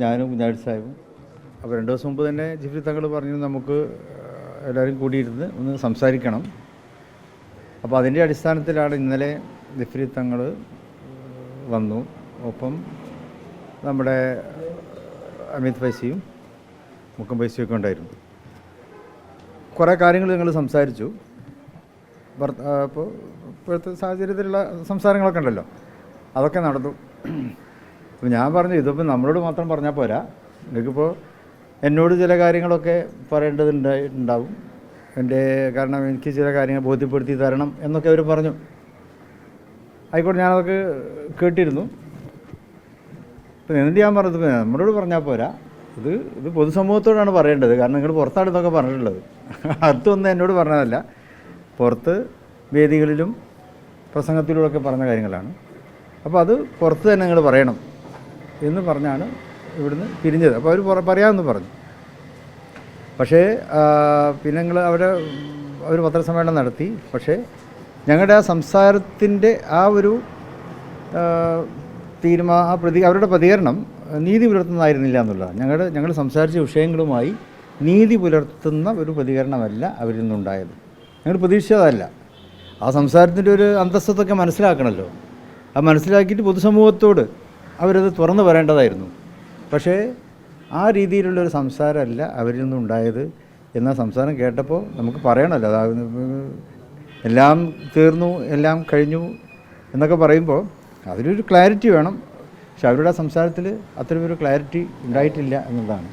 ഞാനും കുഞ്ഞാഴ്ച സാഹിബും. അപ്പോൾ 2 ദിവസം മുമ്പ് തന്നെ ജിഫ്രി തങ്ങൾ പറഞ്ഞു നമുക്ക് എല്ലാവരും കൂടിയിരുന്ന് ഒന്ന് സംസാരിക്കണം. അപ്പോൾ അതിൻ്റെ അടിസ്ഥാനത്തിലാണ് ഇന്നലെ ജിഫ്രി തങ്ങൾ വന്നു. ഒപ്പം നമ്മുടെ അമിത് ഫൈസിയും മുക്കം ഫൈസിയൊക്കെ ഉണ്ടായിരുന്നു. കുറേ കാര്യങ്ങൾ ഞങ്ങൾ സംസാരിച്ചു. അപ്പോൾ ഇപ്പോഴത്തെ സാഹചര്യത്തിലുള്ള സംസാരങ്ങളൊക്കെ ഉണ്ടല്ലോ, അതൊക്കെ നടന്നു. അപ്പോൾ ഞാൻ പറഞ്ഞു ഇതിപ്പോൾ നമ്മളോട് മാത്രം പറഞ്ഞാൽ പോരാ, നിങ്ങൾക്കിപ്പോൾ എന്നോട് ചില കാര്യങ്ങളൊക്കെ പറയേണ്ടതുണ്ടാവും. കാരണം എനിക്ക് ചില കാര്യങ്ങൾ ബോധ്യപ്പെടുത്തി തരണം എന്നൊക്കെ അവർ പറഞ്ഞു. ആയിക്കോട്ടെ, ഞാനതൊക്കെ കേട്ടിരുന്നു. ഇപ്പം എന്നിട്ട് ഞാൻ പറഞ്ഞത് നമ്മളോട് പറഞ്ഞാൽ പോരാ, ഇത് പൊതുസമൂഹത്തോടാണ് പറയേണ്ടത്. കാരണം നിങ്ങൾ പുറത്താണ് ഇതൊക്കെ പറഞ്ഞിട്ടുള്ളത്, അടുത്തൊന്നും എന്നോട് പറഞ്ഞതല്ല, പുറത്ത് വേദികളിലും പ്രസംഗത്തിലൂടെയൊക്കെ പറഞ്ഞ കാര്യങ്ങളാണ്. അപ്പോൾ അത് പുറത്ത് തന്നെ നിങ്ങൾ പറയണം എന്ന് പറഞ്ഞാണ് ഇവിടുന്ന് പിരിഞ്ഞത്. അപ്പോൾ അവർ പറയാമെന്ന് പറഞ്ഞു. പക്ഷേ പിന്നെ ഞങ്ങൾ അവർ പത്രസമ്മേളനം നടത്തി. പക്ഷേ ഞങ്ങളുടെ ആ സംസാരത്തിൻ്റെ ആ ഒരു അവരുടെ പ്രതികരണം നീതി പുലർത്തുന്നതായിരുന്നില്ല എന്നുള്ളതാണ്. ഞങ്ങൾ സംസാരിച്ച വിഷയങ്ങളുമായി നീതി പുലർത്തുന്ന ഒരു പ്രതികരണമല്ല അവരിൽ നിന്നുണ്ടായത്. ഞങ്ങൾ പ്രതീക്ഷിച്ചതല്ല. ആ സംസാരത്തിൻ്റെ ഒരു അന്തസ്സത്തൊക്കെ മനസ്സിലാക്കണമല്ലോ. അത് മനസ്സിലാക്കിയിട്ട് പൊതുസമൂഹത്തോട് അവരത് തുറന്നു പറയേണ്ടതായിരുന്നു. പക്ഷേ ആ രീതിയിലുള്ളൊരു സംസാരമല്ല അവരിൽ നിന്നുണ്ടായത്. എന്നാൽ സംസാരം കേട്ടപ്പോൾ നമുക്ക് പറയണമല്ലോ, അതായത് എല്ലാം തീർന്നു, എല്ലാം കഴിഞ്ഞു എന്നൊക്കെ പറയുമ്പോൾ അതിലൊരു ക്ലാരിറ്റി വേണം. പക്ഷെ അവരുടെ സംസാരത്തിൽ അത്തരമൊരു ക്ലാരിറ്റി ഉണ്ടായിട്ടില്ല എന്നുള്ളതാണ്.